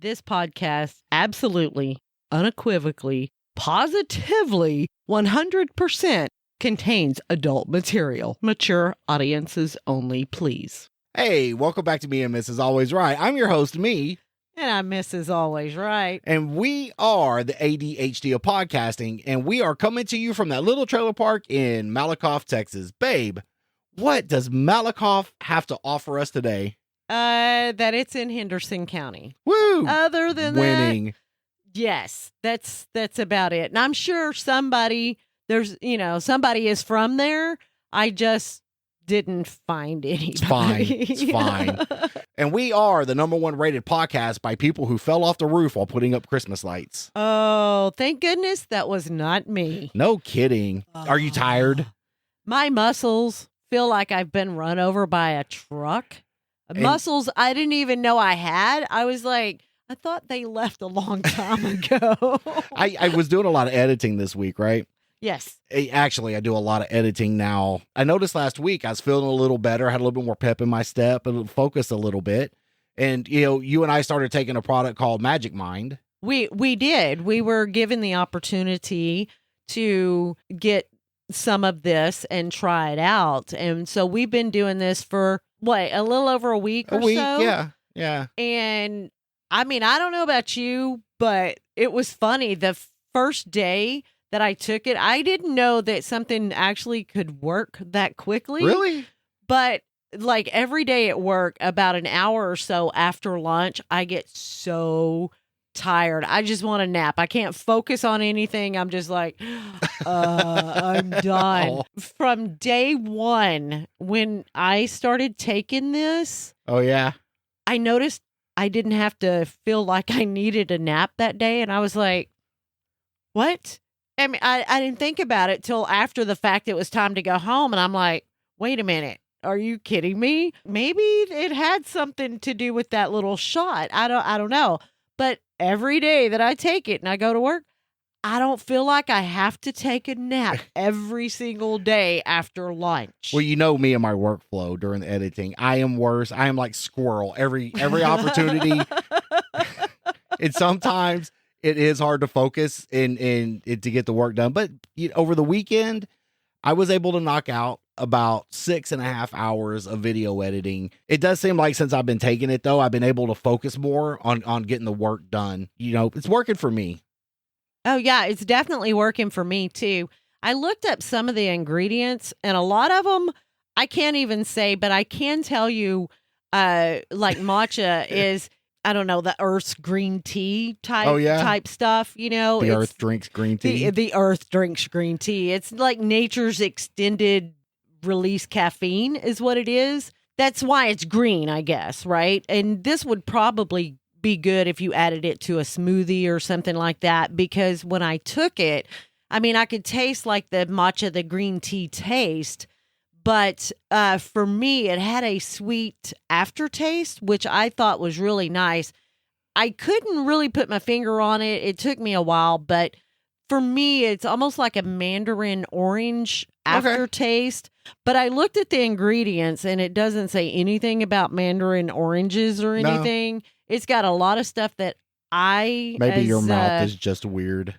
This podcast absolutely, unequivocally, positively, 100% contains adult material. Mature audiences only, please. Hey, welcome back to Me and Mrs. Always Right. I'm your host, Me. And I'm Mrs. Always Right. And we are the ADHD of podcasting, and we are coming to you from that little trailer park in Malakoff, Texas. Babe, what does Malakoff have to offer us today? That it's in Henderson County. Woo! Other than winning. that, yes, that's about it. And I'm sure somebody is from there. I just didn't find anybody. It's fine. And we are the #1 rated podcast by people who fell off the roof while putting up Christmas lights. Oh, thank goodness that was not me. No kidding. Are you tired? My muscles feel like I've been run over by a truck. Muscles I didn't even know I had. I was like, I thought they left a long time ago. I was doing a lot of editing this week, right? Yes. Actually, I do a lot of editing now. I noticed last week I was feeling a little better. I had a little bit more pep in my step and focused a little bit. And, you and I started taking a product called Magic Mind. We did. We were given the opportunity to get some of this and try it out. And so we've been doing this for, a little over a week or so? Yeah. And, I mean, I don't know about you, but it was funny. The first day that I took it, I didn't know that something actually could work that quickly. Really? But like every day at work, about an hour or so after lunch, I get so tired. I just want to nap. I can't focus on anything. I'm just like, I'm done. Oh. From day one, when I started taking this, Oh, yeah. I noticed I didn't have to feel like I needed a nap that day. And I was like, what? I mean, I didn't think about it till after the fact it was time to go home. And I'm like, wait a minute. Are you kidding me? Maybe it had something to do with that little shot. I don't know. But every day that I take it and I go to work, I don't feel like I have to take a nap every single day after lunch. Well, you know me and my workflow during the editing. I am worse. I am like squirrel. Every opportunity. And sometimes it is hard to focus and to get the work done. But over the weekend, I was able to knock out about 6.5 hours of video editing. It does seem like since I've been taking it, though, I've been able to focus more on getting the work done. It's working for me. Oh, yeah, it's definitely working for me, too. I looked up some of the ingredients, and a lot of them I can't even say, but I can tell you, like matcha is, I don't know, the Earth's green tea type stuff, The Earth drinks green tea. The Earth drinks green tea. It's like nature's extended release caffeine is what it is. That's why it's green, I guess, right? And this would probably be good if you added it to a smoothie or something like that, because when I took it, I mean, I could taste like the matcha, the green tea taste, but for me, it had a sweet aftertaste, which I thought was really nice. I couldn't really put my finger on it. It took me a while, but for me, it's almost like a mandarin orange aftertaste. But I looked at the ingredients, and it doesn't say anything about mandarin oranges or anything. No. It's got a lot of stuff that maybe your mouth is just weird.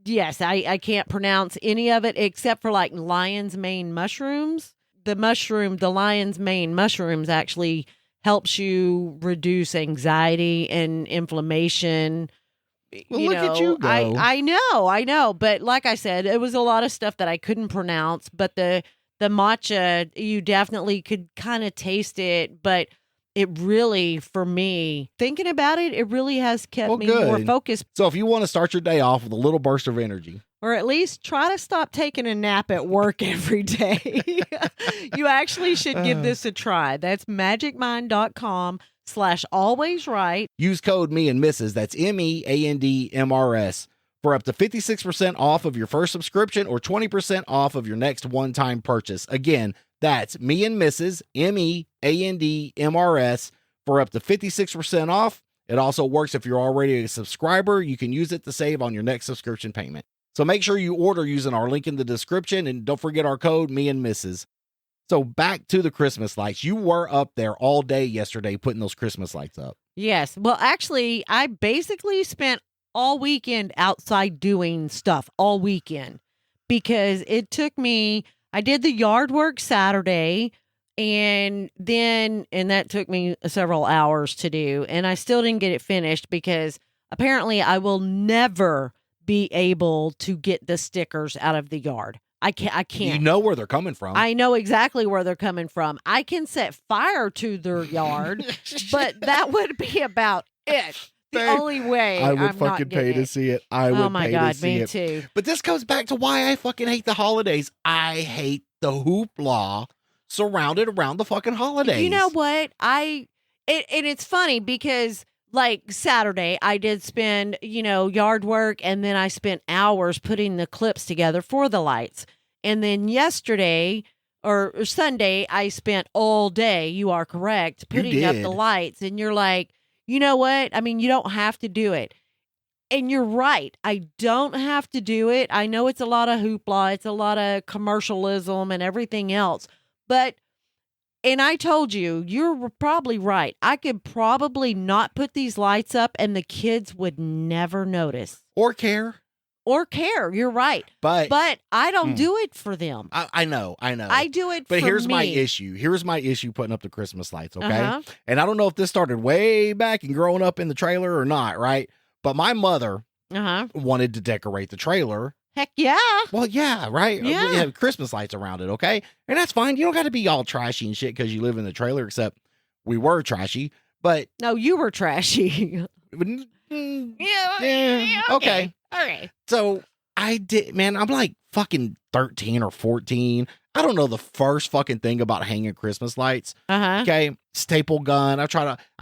Yes, I can't pronounce any of it except for like lion's mane mushrooms. The lion's mane mushrooms actually helps you reduce anxiety and inflammation. Well, look at you go. I know. But like I said, it was a lot of stuff that I couldn't pronounce. But the matcha, you definitely could kind of taste it. But it really, for me, thinking about it, it really has kept me more focused. So if you want to start your day off with a little burst of energy, or at least try to stop taking a nap at work every day, you actually should give this a try. That's magicmind.com/alwaysright. Use code Me and Mrs. That's MEANDMRS for up to 56% off of your first subscription or 20% off of your next one-time purchase. Again, that's Me and Mrs. MEANDMRS for up to 56% off. It also works if you're already a subscriber. You can use it to save on your next subscription payment. So make sure you order using our link in the description, and don't forget our code Me and Mrs. So back to the Christmas lights. You were up there all day yesterday putting those Christmas lights up. Yes. Well, actually, I basically spent all weekend outside doing stuff all weekend because it took me, I did the yard work Saturday and that took me several hours to do. And I still didn't get it finished because apparently I will never be able to get the stickers out of the yard. I can't. You know where they're coming from. I know exactly where they're coming from. I can set fire to their yard, but that would be about it. The only way I would I'm fucking not pay to see it. I would Oh my pay God, to see me it. too. But this goes back to why I fucking hate the holidays. I hate the hoopla surrounded around the fucking holidays. You know what? And it's funny because like Saturday, I did spend, yard work, and then I spent hours putting the clips together for the lights. And then yesterday or Sunday, I spent all day, you are correct, putting up the lights. And you're like, you know what? I mean, you don't have to do it. And you're right. I don't have to do it. I know it's a lot of hoopla. It's a lot of commercialism and everything else. And I told you, you're probably right. I could probably not put these lights up and the kids would never notice. Or care. You're right. But I don't do it for them. I know. I do it for me. But here's my issue. Here's my issue putting up the Christmas lights, okay? And I don't know if this started way back and growing up in the trailer or not, right? But my mother wanted to decorate the trailer. Heck yeah. Well, yeah, right? Yeah. We have Christmas lights around it, okay? And that's fine. You don't got to be all trashy and shit because you live in the trailer, except we were trashy. But no, you were trashy. Yeah. Okay. All right. So I did, man, I'm like fucking 13 or 14. I don't know the first fucking thing about hanging Christmas lights. Okay. Staple gun. I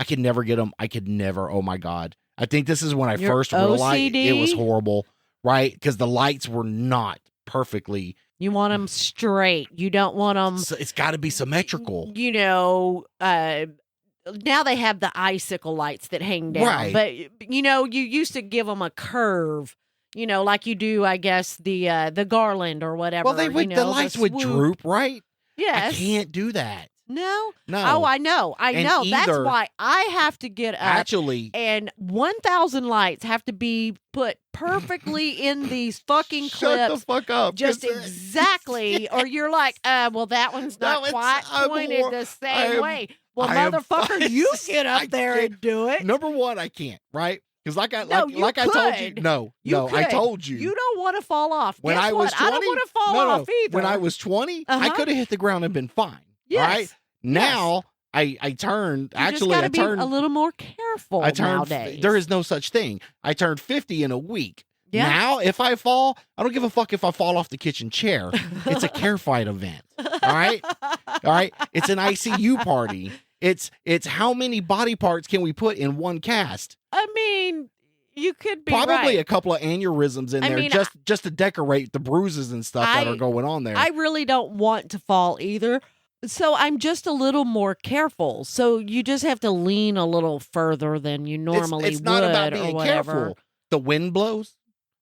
could never get them. Oh my God. I think this is when I first realized it was horrible. Right? Because the lights were not perfectly. You want them straight. You don't want them. So it's got to be symmetrical. Now they have the icicle lights that hang down. Right. But, you used to give them a curve, like you do, I guess, the garland or whatever. Well, the lights would droop, right? Yes. I can't do that. No. No. Oh, I know. That's why I have to get up. Actually. And 1,000 lights have to be put perfectly in these fucking clips. Shut the fuck up. Just exactly. Or you're like, well, that one's not quite pointed the same way. Well, motherfucker, you get up there and do it. Number one, I can't, right? Because I told you. I told you. You don't want to fall off. When I was 20, I don't want to fall off either. When I was 20, I could have hit the ground and been fine. Yes. Right? Now, I turned, I turned be a little more careful nowadays. There is no such thing. I turned 50 in a week. Yeah. Now, if I fall, I don't give a fuck if I fall off the kitchen chair. It's a care fight event. All right? All right? It's an ICU party. It's how many body parts can we put in one cast? I mean, you could be probably right. a couple of aneurysms in there just to decorate the bruises and stuff that are going on there. I really don't want to fall either. So I'm just a little more careful. So you just have to lean a little further than you normally would. It's not about being careful. The wind blows,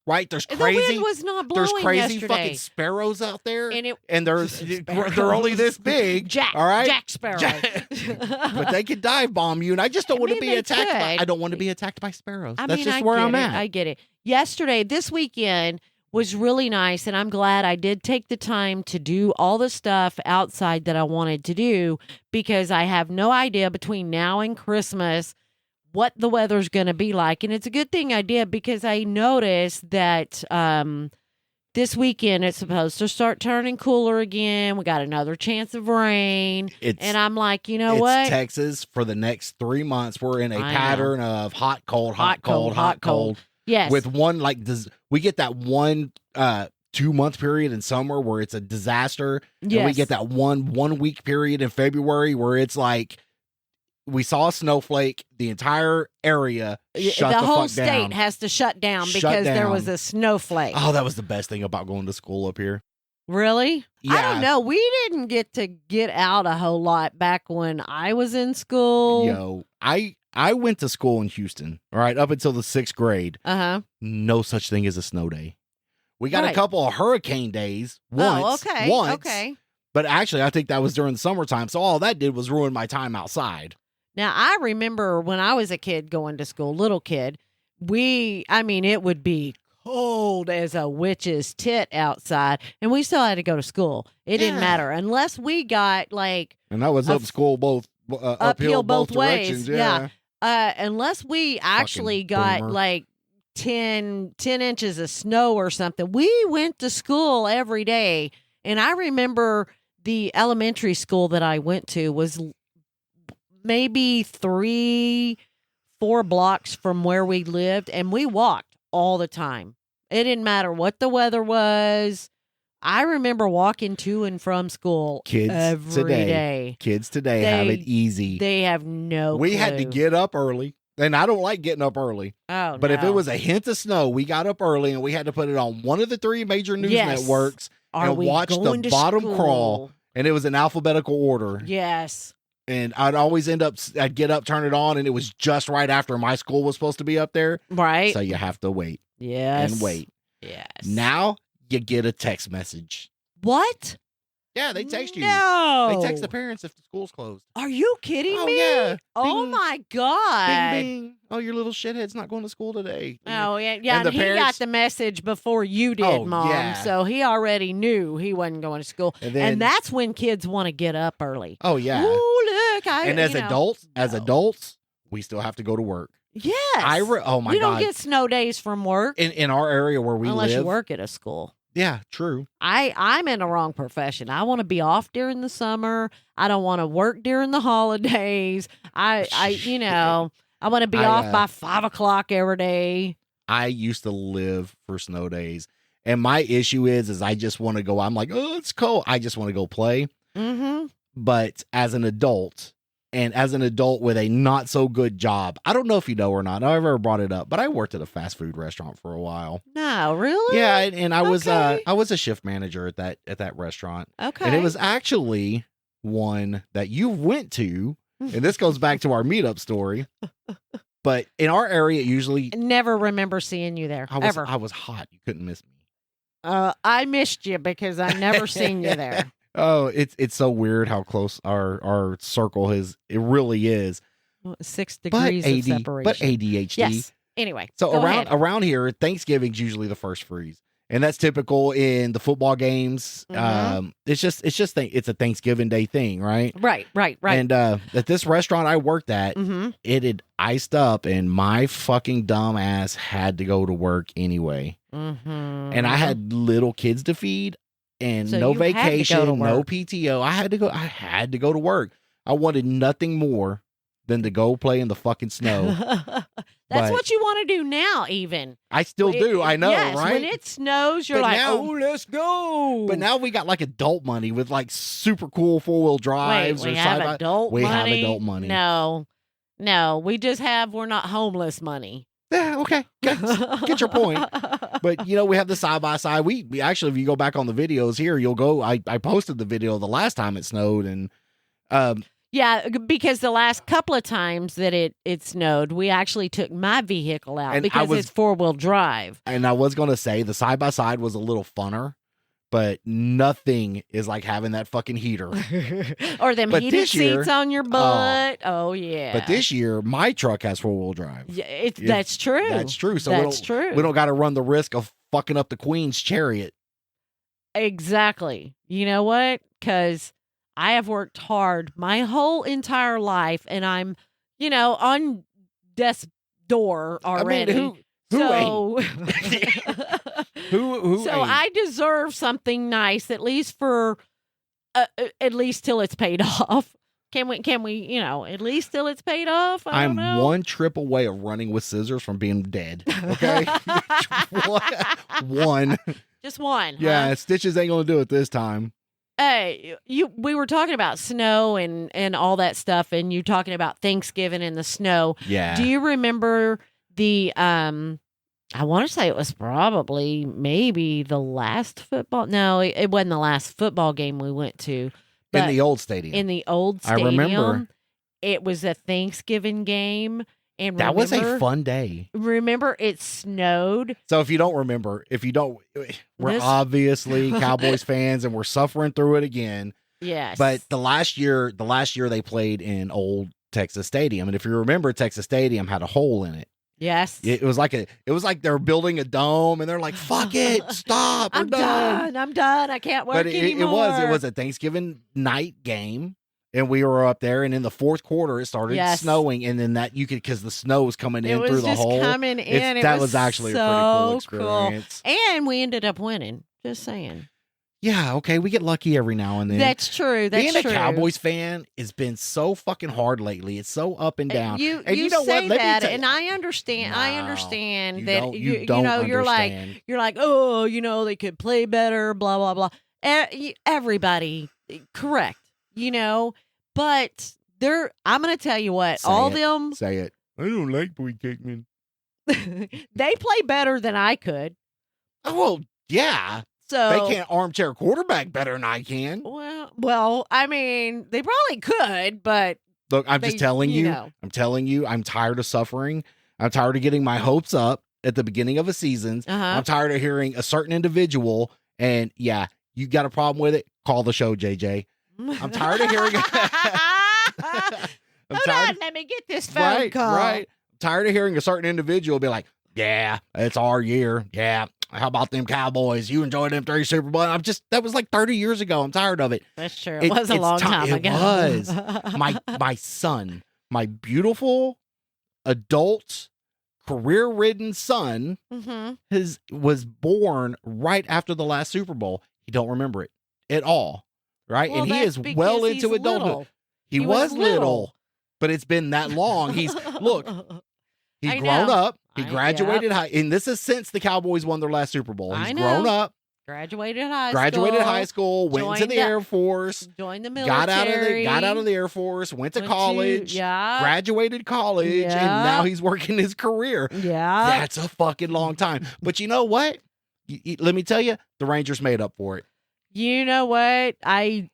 right? There's crazy. The wind was not blowing There's crazy yesterday. fucking sparrows out there, and they're they're only this big. all right, Jack Sparrow. But they could dive bomb you, and I just don't want to be attacked. I don't want to be attacked by sparrows. That's just where I'm at. I get it. This weekend was really nice, and I'm glad I did take the time to do all the stuff outside that I wanted to do, because I have no idea between now and Christmas what the weather's going to be like. And it's a good thing I did, because I noticed that this weekend it's supposed to start turning cooler again. We got another chance of rain. And I'm like, you know what? It's Texas for the next 3 months. We're in a pattern of hot, cold, hot, cold, hot, cold. Yes. With one, we get that 1 2-month period in summer where it's a disaster. Yes. And we get that one week period in February where it's like, we saw a snowflake, the entire area shut the whole fuck state down. has to shut down because there was a snowflake. Oh, that was the best thing about going to school up here. Really? Yeah. I don't know. We didn't get out a whole lot back when I was in school. Yo, I went to school in Houston, all right, up until the 6th grade. No such thing as a snow day. We got a couple of hurricane days once. Oh, okay. Once, okay. But actually, I think that was during the summertime. So all that did was ruin my time outside. Now, I remember when I was a kid going to school, little kid, it would be cold as a witch's tit outside, and we still had to go to school. It didn't matter unless we got like. And that was uphill both ways. directions. Yeah. Unless we actually got boomer. like 10 inches of snow or something, we went to school every day. And I remember the elementary school that I went to was maybe 3-4 blocks from where we lived, and we walked all the time. It didn't matter what the weather was. I remember walking to and from school every day. Kids today have it easy. They have no We clue. had to get up early, and I don't like getting up early. Oh, But no. if it was a hint of snow, we got up early, and we had to put it on one of the 3 major news networks and watch the bottom crawl. And it was in alphabetical order. Yes. And I'd get up, turn it on, and it was just right after my school was supposed to be up there. Right. So you have to wait. Yes. And wait. Yes. Now you get a text message. What? Yeah, they text you. No. They text the parents if the school's closed. Are you kidding Oh, me? yeah. Oh, Bing. my God. Bing, bing. Oh, your little shithead's not going to school today. Oh, yeah. And the he got parents- the message before you did, Oh, Mom. yeah. So he already knew he wasn't going to school. And that's when kids want to get up early. Oh, yeah. Ooh, look. And as adults, we still have to go to work. Yes. Oh, my we God. don't get snow days from work In our area where we unless live. you work at a school. Yeah, true. I'm in the wrong profession. I want to be off during the summer. I don't want to work during the holidays. I want to be off by 5:00 every day. I used to live for snow days. And my issue is I just want to go. I'm like, oh, it's cold. I just want to go play. Mm-hmm. But as an adult, and as an adult with a not so good job, I don't know if you know or not. I've ever brought it up, but I worked at a fast food restaurant for a while. No, really? Yeah, and I was Okay. I was a shift manager at that restaurant. Okay. And it was actually one that you went to, and this goes back to our meetup story. But in our area, usually Never remember seeing you there. Ever. I was hot. You couldn't miss me. I missed you because I never seen you there. Oh, it's so weird how close our circle is. It really is. 6 But degrees of separation. but ADHD. Yes. Anyway. So go ahead. around here, Thanksgiving's usually the first freeze, and that's typical in the football games. Mhm. It's a Thanksgiving Day thing, right? Right. And at this restaurant I worked at, Mm-hmm. it had iced up, and my fucking dumb ass had to go to work anyway. Mm-hmm. And I had little kids to feed, and So no you had to go to vacation, no work. PTO. I had to go to work. I wanted nothing more than to go play in the fucking snow. That's But- what you want to do now, even. I still do. I know, yes, right? When it snows, you're But like, now- oh, let's go. But now we got like adult money with like super cool 4-wheel drives Wait, or we have side by. adult We have money? adult money. No, we just have, we're not homeless money. Yeah, okay. Get your point. But we have the side by side. We actually, if you go back on the videos here, you'll go. I posted the video the last time it snowed, and Yeah, because the last couple of times that it snowed, we actually took my vehicle out And because it's 4-wheel drive. I was gonna say the side by side was a little funner, but nothing is like having that fucking heater. Or them But heated this year- seats on your butt. Oh, yeah. But this year, my truck has 4-wheel drive. Yeah, that's true. That's true. So that's true. we don't got to run the risk of fucking up the Queen's chariot. Exactly. You know what? Because I have worked hard my whole entire life, and I'm, on death's door already. I mean, who so, Who so ain't? I deserve something nice, at least for, at least till it's paid off. Can we, at least till it's paid off? I I'm don't know. one trip away of running with scissors from being dead. Okay, one. Just one. Yeah, Huh? stitches ain't gonna do it this time. Hey, we were talking about snow and all that stuff, and you talking about Thanksgiving and the snow. Yeah. Do you remember the I want to say it was probably maybe the last football. No, it wasn't the last football game we went to. In But the old stadium? in the old I stadium, remember. it was a Thanksgiving game, and That was a fun day. Remember, it snowed. So if you don't remember, we're This- obviously Cowboys fans, and we're suffering through it again. Yes. But the last year they played in old Texas Stadium, and if you remember, Texas Stadium had a hole in it. Yes. It was like they're building a dome, and they're like, "Fuck it, stop, we're I'm done. I'm done. I can't work But anymore. it was a Thanksgiving night game, and we were up there, and in the fourth quarter it started snowing, and then because the snow was coming in through the hole. Coming in. That was actually a pretty cool experience. Cool. And we ended up winning. Just saying. Yeah, okay, we get lucky every now and then. That's true. That's Being true. a Cowboys fan has been so fucking hard lately. It's so up and down. You know say what? that, and I understand. No, I understand you that don't, you don't know you're understand. like, oh, they could play better, blah blah blah. Everybody, correct, but I'm going to tell you what, Say it. I don't like Boyd Kickman. They play better than I could. Oh, well, yeah. So they can't armchair quarterback better than I can. Well, I mean, they probably could, but look, I'm just telling you. I'm telling you, I'm tired of suffering. I'm tired of getting my hopes up at the beginning of a season. I'm tired of hearing a certain individual, and yeah, you got a problem with it, call the show, JJ. I'm tired of hearing let me get this phone call. Right. I'm tired of hearing a certain individual be like, yeah, it's our year. Yeah. How about them Cowboys? You enjoyed them 3 Super Bowl. That was like 30 years ago. I'm tired of it. That's true. It was a long time ago. It was. My son, my beautiful adult career-ridden son was born right after the last Super Bowl. He don't remember it at all. Right? Well, and he is well into adulthood. Little. He was little, but it's been that long. He's grown up. He graduated high, and this is since the Cowboys won their last Super Bowl. He's grown up. Graduated high school. Went into the Air Force. Joined the military. Got out of the Air Force. Went to college. Graduated college, and now he's working his career. Yeah. That's a fucking long time. But you know what? Let me tell you, the Rangers made up for it. You know what? I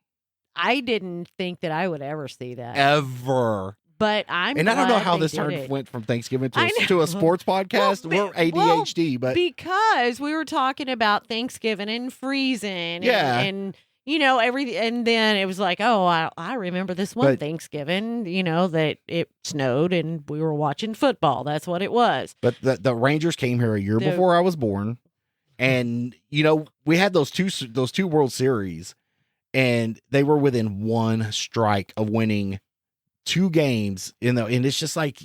didn't think that I would ever see that. Ever. But I don't know how this went from Thanksgiving to a sports podcast. We're ADHD, but because we were talking about Thanksgiving and freezing, and everything, and then it was like, oh, I remember this one Thanksgiving, that it snowed and we were watching football. That's what it was. But the Rangers came here a year before I was born, and we had those two World Series, and they were within one strike of winning 2 games, and it's just like,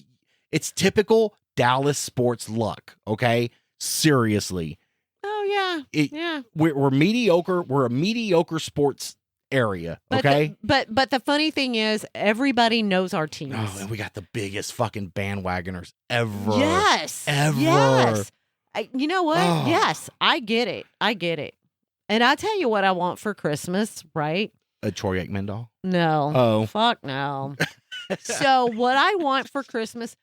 it's typical Dallas sports luck. Okay, seriously. Oh yeah, We're mediocre. We're a mediocre sports area. Okay, but the funny thing is, everybody knows our teams. Oh, and we got the biggest fucking bandwagoners ever. Yes, ever. Yes. You know what? Oh. Yes, I get it. And I tell you what I want for Christmas, right? A Troy Aikman doll? No. Oh, fuck no. So what I want for Christmas,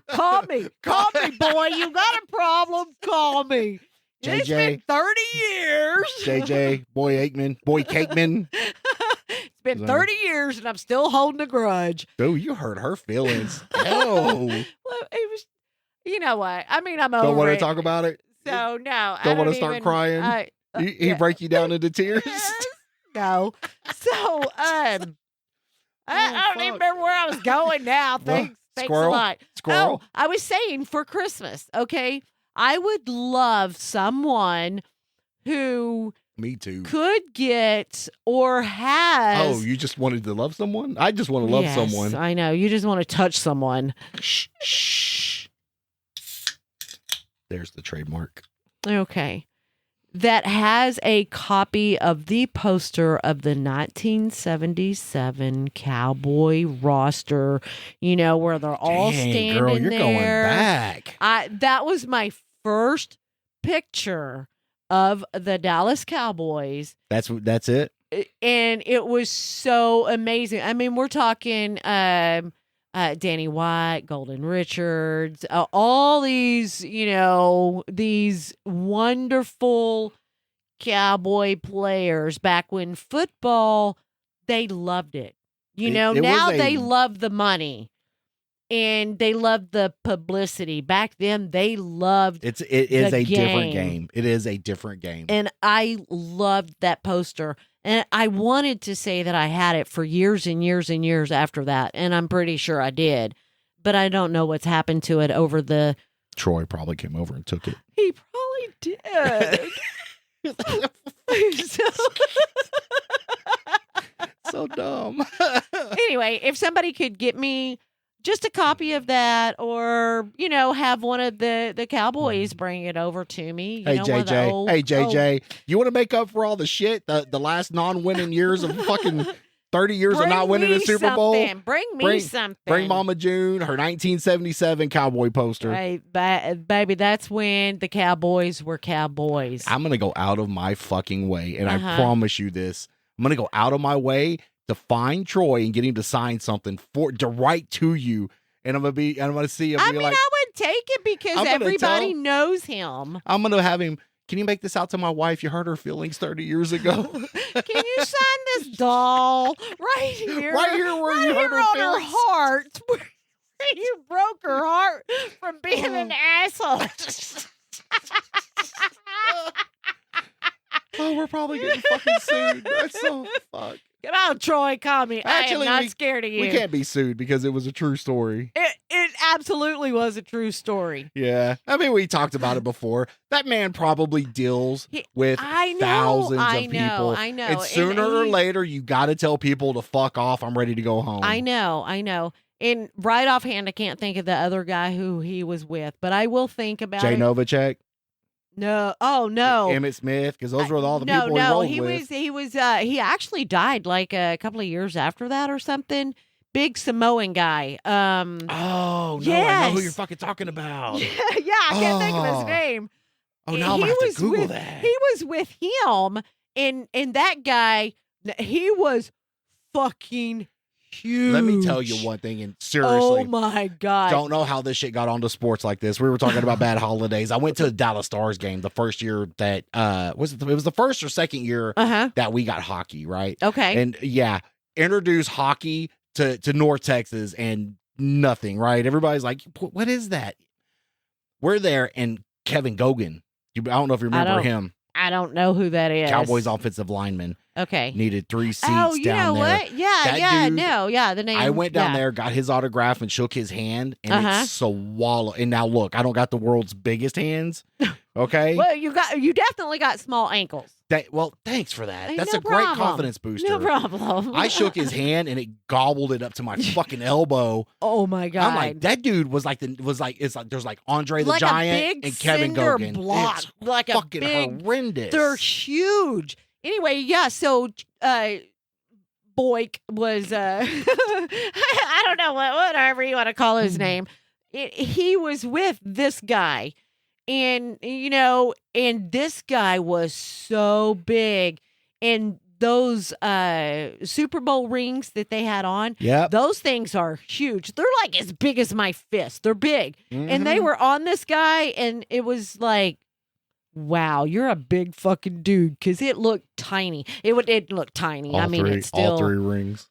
call me, boy. You got a problem? Call me. JJ, it's been 30 years. JJ, Boy Cakeman. It's been 30 years, and I'm still holding a grudge. Oh, you hurt her feelings. Oh. Well, it was. You know what? I mean, I'm over it. Don't want to talk about it? So no. Don't want to start crying? He break you down into tears? No. So, I don't even remember where I was going now. Thanks a lot. Squirrel. Oh, I was saying for Christmas, okay, I would love someone who Me too. could get or has. Oh, you just wanted to love someone? I just want to love someone. I know. You just want to touch someone. Shh. There's the trademark. Okay. That has a copy of the poster of the 1977 Cowboy roster, where they're all standing girl, you're there. Going back. That was my first picture of the Dallas Cowboys. That's it? And it was so amazing. I mean, we're talking Danny White, Golden Richards, all these, these wonderful Cowboy players back when football, they loved it. Now they love the money and they love the publicity. Back then, they loved it is a different game. It is a different game. And I loved that poster. And I wanted to say that I had it for years and years and years after that. And I'm pretty sure I did. But I don't know what's happened to it over the... Troy probably came over and took it. He probably did. So dumb. Anyway, if somebody could get me just a copy of that, or have one of the Cowboys bring it over to me. Hey JJ, you want to make up for all the shit the last non-winning years of fucking 30 years of not winning a Super Bowl? Bring me something. Bring Mama June her 1977 Cowboy poster. Hey, baby, that's when the Cowboys were Cowboys. I'm gonna go out of my fucking way, and I promise you this. I'm gonna go out of my way to find Troy and get him to sign something to write to you, and I'm gonna see him. I would take it because everybody knows him. I'm gonna have him. Can you make this out to my wife? You hurt her feelings 30 years ago. Can you sign this doll right here? Right here where you hurt her feelings. Her heart. Where you broke her heart from being an asshole. Oh, we're probably getting fucking sued. That's so fuck. Come on, Troy, call me. Actually, I am not scared of you. We can't be sued because it was a true story. It absolutely was a true story. Yeah. I mean, we talked about it before. That man probably deals with thousands of people. I know. And sooner or later, you got to tell people to fuck off. I'm ready to go home. I know. And right offhand, I can't think of the other guy who he was with, but I will think about Jay it. Novacek? No. Oh, no. Emmett Smith, because those were all the people he rolled with. He actually died like a couple of years after that or something. Big Samoan guy. Oh, no, yes. I know who you're fucking talking about. Yeah, I can't think of his name. Oh, now I'm going to have to Google that. He was with him, and that guy, he was fucking huge. Let me tell you one thing, and seriously. Oh, my God. Don't know how this shit got onto sports like this. We were talking about bad holidays. I went to a Dallas Stars game the first year that, it was the first or second year that we got hockey, right? Okay. And yeah, introduce hockey to North Texas and nothing, right? Everybody's like, what is that? We're there, and Kevin Gogan, I don't know if you remember him. I don't know who that is. Cowboys offensive lineman. Okay. Needed 3 seats down there. Oh, you know what? Yeah, the name. I went down there, got his autograph, and shook his hand, and it swallowed. And now look, I don't got the world's biggest hands. Okay. Well, you definitely got small ankles. Well, thanks for that. That's no a great problem. confidence booster. No problem. I shook his hand, and it gobbled it up to my fucking elbow. Oh my God! I'm like, that dude was like there's like Andre the like Giant and Kevin Gogan. Block, it's like fucking a big, horrendous. They're huge. Anyway, yeah. So, Boyk was I don't know whatever you want to call his name. He was with this guy. And, and this guy was so big. And those Super Bowl rings that they had on, those things are huge. They're like as big as my fist. They're big. Mm-hmm. And they were on this guy, and it was like, wow, you're a big fucking dude, because it looked tiny. It look tiny. It's still... All 3 rings.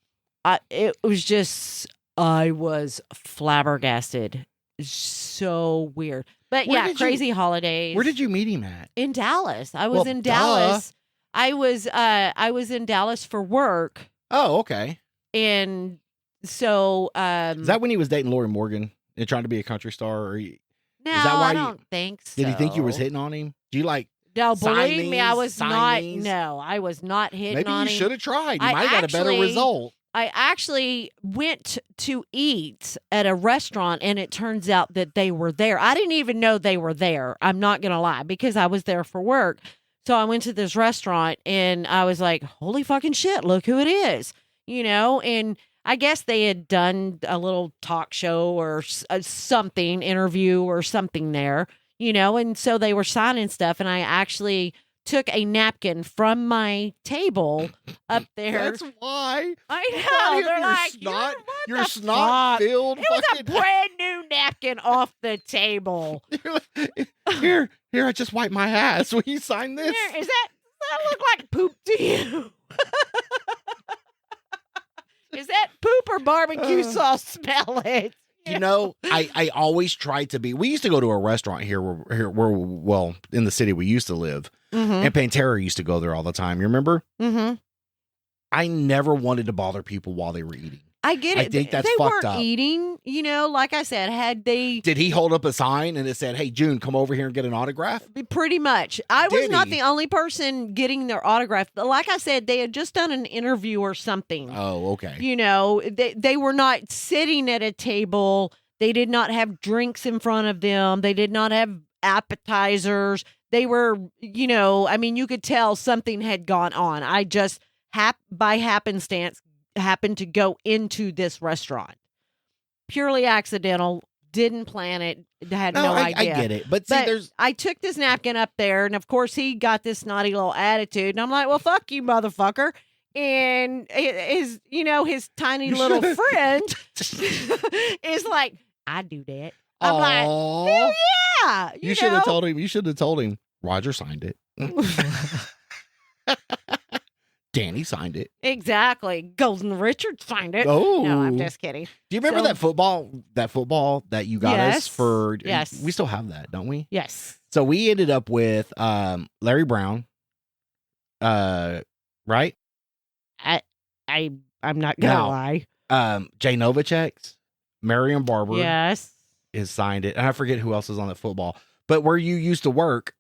It was just... I was flabbergasted. So weird. But crazy holidays. Where did you meet him at? In Dallas. I was in Dallas. I was in Dallas for work. Oh, okay. And so is that when he was dating Lori Morgan and trying to be a country star? Or no, I don't think so. Did he think you was hitting on him? Do you like No, believe me, I was not. No, I was not hitting on him. Maybe you should have tried. You might have got a better result. I actually went to eat at a restaurant, and it turns out that they were there. I didn't even know they were there. I'm not going to lie, because I was there for work. So I went to this restaurant, and I was like, holy fucking shit, look who it is. And I guess they had done a little talk show or something, interview or something there, and so they were signing stuff, and I actually took a napkin from my table up there. That's why. I know. They're like, your snot filled. It was a brand new napkin off the table. Here, I just wiped my ass. Will you sign this? Does that look like poop to you? Is that poop or barbecue sauce? Smell it. I always try to be. We used to go to a restaurant here where in the city we used to live. Mm-hmm. And Pantera used to go there all the time. You remember? Mm-hmm. I never wanted to bother people while they were eating. I get it. I think that's they fucked weren't up. eating, like I said, had they... Did he hold up a sign and it said, "Hey, June, come over here and get an autograph"? Pretty much. I was Did not he? the only person getting their autograph. Like I said, they had just done an interview or something. Oh, okay. They were not sitting at a table. They did not have drinks in front of them. They did not have appetizers. They were, you could tell something had gone on. I just, by happenstance, happened to go into this restaurant. Purely accidental. Didn't plan it. Had no idea. I get it. But see, I took this napkin up there, and of course he got this snotty little attitude, and I'm like, well, fuck you, motherfucker. And his tiny little friend is like, I do that. I'm like, hell yeah. You should have told him. You should have told him. Roger signed it. Danny signed it. Exactly. Golden Richard signed it. Oh. No, I'm just kidding. Do you remember that football that you got us for? Yes. We still have that, don't we? Yes. So we ended up with Larry Brown. Right? I'm not gonna lie. Jay Novacek's, Marion Barber. Yes. Is signed it. And I forget who else is on that football. But where you used to work,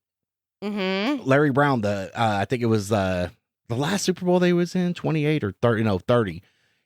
Larry Brown, I think it was the last Super Bowl they was in, 28 or 30.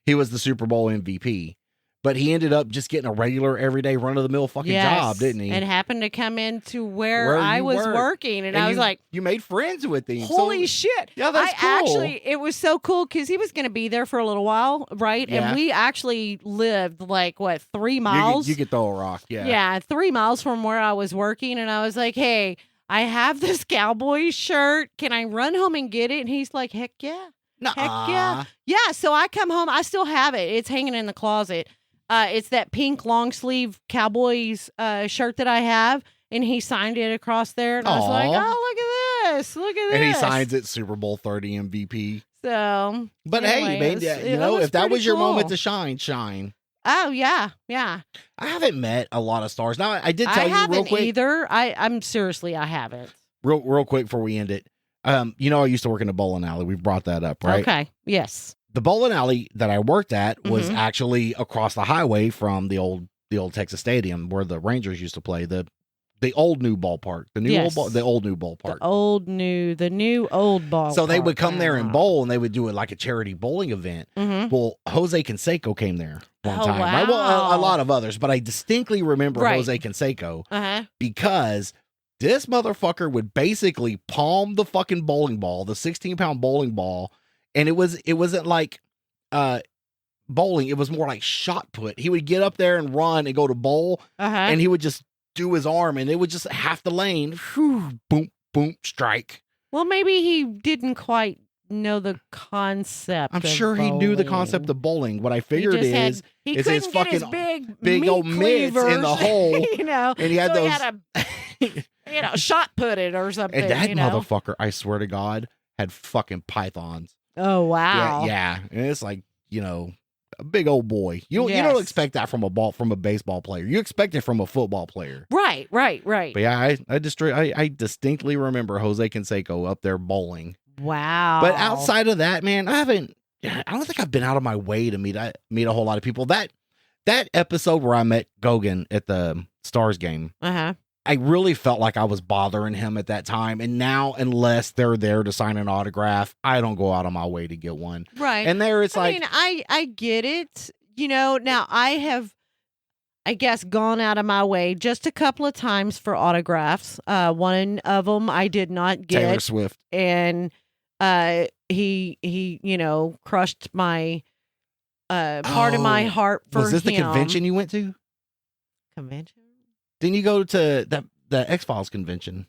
He was the Super Bowl MVP. But he ended up just getting a regular, everyday, run-of-the-mill fucking job, didn't he? And happened to come into where I was working. And I was like... You made friends with him. Holy shit. Yeah, that's cool. It was so cool because he was going to be there for a little while, right? Yeah. And we actually lived 3 miles? You could throw a rock, yeah. Yeah, 3 miles from where I was working. And I was like, hey, I have this Cowboys shirt. Can I run home and get it? And he's like, heck yeah. Nuh-uh. Heck yeah. Yeah, so I come home. I still have it. It's hanging in the closet. It's that pink long sleeve Cowboys shirt that I have, and he signed it across there, and I was like, "Oh, look at this! Look at this!" And he signs it Super Bowl 30 MVP. So, but anyways, hey, man, if that was your moment to shine. Oh yeah. I haven't met a lot of stars. Now I did tell you real quick. Either. I'm seriously, I haven't. Real quick before we end it. I used to work in a bowling alley. We've brought that up, right? Okay. Yes. The bowling alley that I worked at was actually across the highway from the old Texas Stadium where the Rangers used to play. The old new ballpark, the new ballpark, the new old ballpark. So they would come there and bowl, and they would do it like a charity bowling event. Well, Jose Canseco came there one time. Wow. Right? Well, a lot of others, but I distinctly remember Jose Canseco because this motherfucker would basically palm the fucking bowling ball, the 16-pound bowling ball. And it wasn't like bowling. It was more like shot put. He would get up there and run and go to bowl, and he would just do his arm, and it would just half the lane. Whew, boom, boom, strike. Well, maybe he didn't quite know the concept. I'm sure he knew the concept of bowling. What I figured is his fucking big old mitts in the hole, and he had those. Shot put it or something. And that motherfucker, I swear to God, had fucking pythons. Oh wow! Yeah, and it's like a big old boy. You don't expect that from a baseball player. You expect it from a football player. Right. But yeah, I distinctly remember Jose Canseco up there bowling. Wow. But outside of that, man, I don't think I've been out of my way to meet a whole lot of people. That episode where I met Gogan at the Stars game. I really felt like I was bothering him at that time. And now, unless they're there to sign an autograph, I don't go out of my way to get one. Right. And there it's I get it. Now I have, I guess, gone out of my way just a couple of times for autographs. One of them I did not get. Taylor Swift. And he crushed my part of my heart for him. Was this the convention you went to? Convention? Didn't you go to the X-Files convention?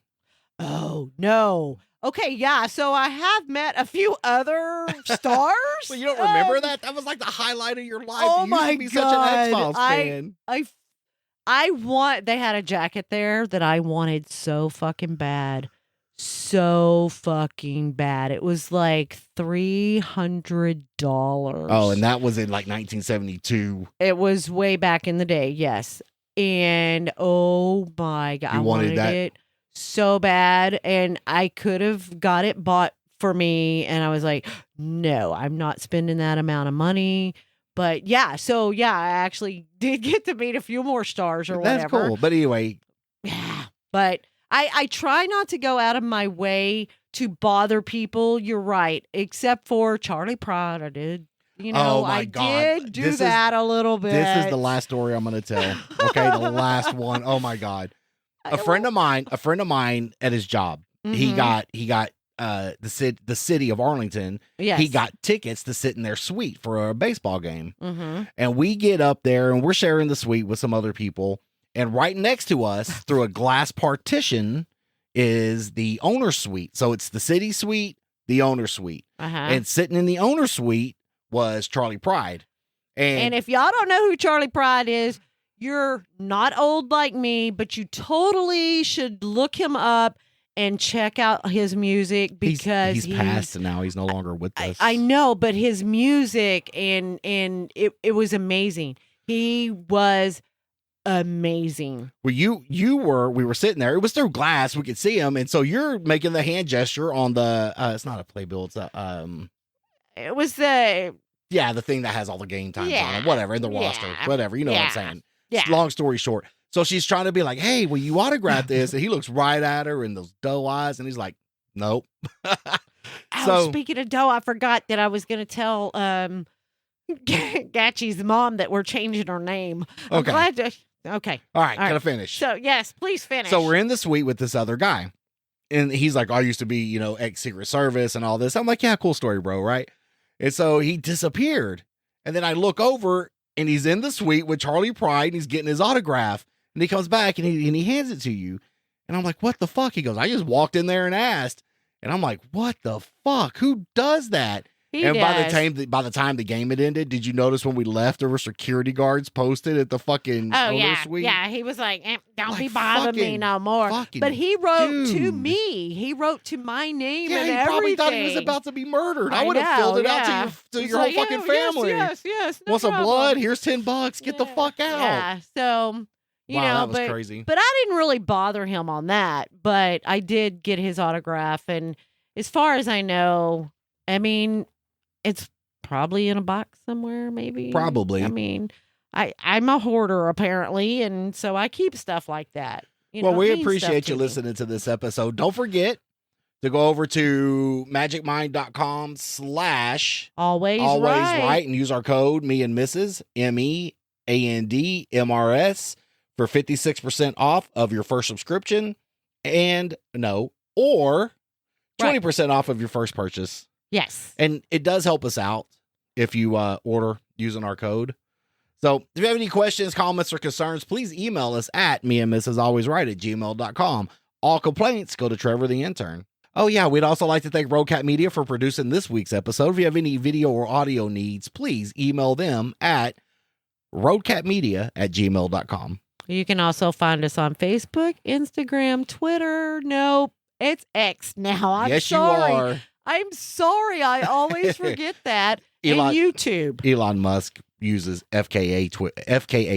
Oh, no. Okay, yeah. So I have met a few other stars. Well, you don't remember that? That was like the highlight of your life. Oh, you my used to be God. such an X-Files fan. They had a jacket there that I wanted so fucking bad. So fucking bad. It was like $300. Oh, and that was in like 1972. It was way back in the day, yes. And oh my God, I wanted it so bad, and I could have got it bought for me. And I was like, no, I'm not spending that amount of money. But yeah, so yeah, I actually did get to meet a few more stars or That's whatever. cool. But anyway, Yeah. But I try not to go out of my way to bother people. You're right. Except for Charlie Pride. I did. Oh my I God. did do that a little bit. This is the last story I'm going to tell. Okay, the last one. Oh my God. A friend of mine at his job, he got the city of Arlington. Yes. He got tickets to sit in their suite for a baseball game. Mm-hmm. And we get up there and we're sharing the suite with some other people. And right next to us, through a glass partition, is the owner's suite. So it's the city suite, the owner's suite. And sitting in the owner's suite was Charlie Pride. And if y'all don't know who Charlie Pride is, you're not old like me, but you totally should look him up and check out his music because he's passed now. He's no longer with us. I know, but his music and it was amazing. He was amazing. Well, we were sitting there. It was through glass. We could see him. And so you're making the hand gesture on the, it's not a playbill. It's it was the thing that has all the game times on it, whatever, in the roster, whatever. You know what I'm saying? Yeah. Long story short. So she's trying to be like, hey, will you autograph this? And he looks right at her in those doe eyes. And he's like, nope. Speaking of doe, I forgot that I was going to tell Gatchy's mom that we're changing her name. I'm glad to. Okay. All right. Can I finish? So, yes, please finish. So we're in the suite with this other guy. And he's like, I used to be, ex-Secret Service and all this. I'm like, yeah, cool story, bro, right? And so he disappeared. And then I look over and he's in the suite with Charlie Pride and he's getting his autograph. And he comes back and he hands it to you. And I'm like, what the fuck? He goes, I just walked in there and asked. And I'm like, what the fuck? Who does that? By the time the game had ended, did you notice when we left, there were security guards posted at the fucking owner suite? Yeah, he was like, don't be bothering me no more. But he wrote to me. He wrote to my name and everything. Yeah, he probably thought he was about to be murdered. I would have filled it out to your whole fucking family. Yes. No Want some problem. blood? Here's $10. Get the fuck out. Yeah, so... that was crazy. But I didn't really bother him on that. But I did get his autograph. And as far as I know, I mean, it's probably in a box somewhere, maybe. Probably. I mean, I'm a hoarder, apparently. And so I keep stuff like that. We appreciate you listening to this episode. Don't forget to go over to magicmind.com/ always right and use our code MEANDMRS, MEANDMRS. For 56% off of your first subscription or 20% off of your first purchase. Yes. And it does help us out if you order using our code. So if you have any questions, comments, or concerns, please email us at meandmrsalwaysright@gmail.com. All complaints go to Trevor the intern. Oh yeah, we'd also like to thank Roadcat Media for producing this week's episode. If you have any video or audio needs, please email them at roadcatmedia@gmail.com. You can also find us on Facebook, Instagram, Twitter. Nope, it's X now. I'm sorry. You are. I'm sorry. I always forget that. And YouTube. Elon Musk uses FKA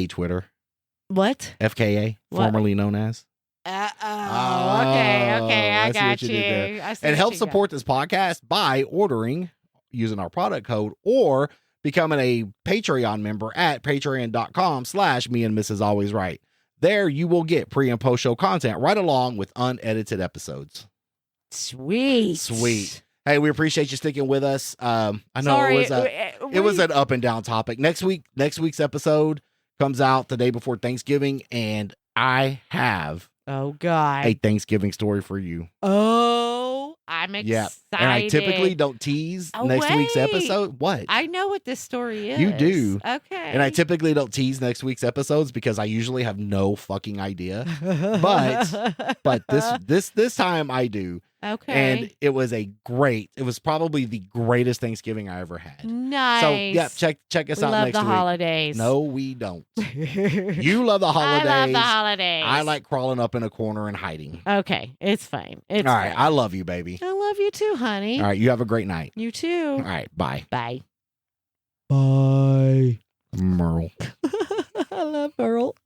Twitter. What? FKA, formerly known as. Okay. I got you. And help support this podcast by ordering using our product code or becoming a Patreon member at patreon.com/meandmrsalwaysright. There you will get pre and post show content right along with unedited episodes. Sweet. Hey, we appreciate you sticking with us. I know it was an up and down topic. Next week's episode comes out the day before Thanksgiving, and I have a Thanksgiving story for you. Oh, I'm excited. Yeah. And I typically don't tease next week's episode. What? I know what this story is. You do. Okay. And I typically don't tease next week's episodes because I usually have no fucking idea. But this time I do. Okay. And it was probably the greatest Thanksgiving I ever had. Nice. So yeah, check us out next week. We love the holidays. No, we don't. You love the holidays. I love the holidays. I like crawling up in a corner and hiding. Okay, it's fine. All right, I love you, baby. I love you too, honey. All right, you have a great night. You too. All right, bye. Bye. Bye. Merle. I love Merle.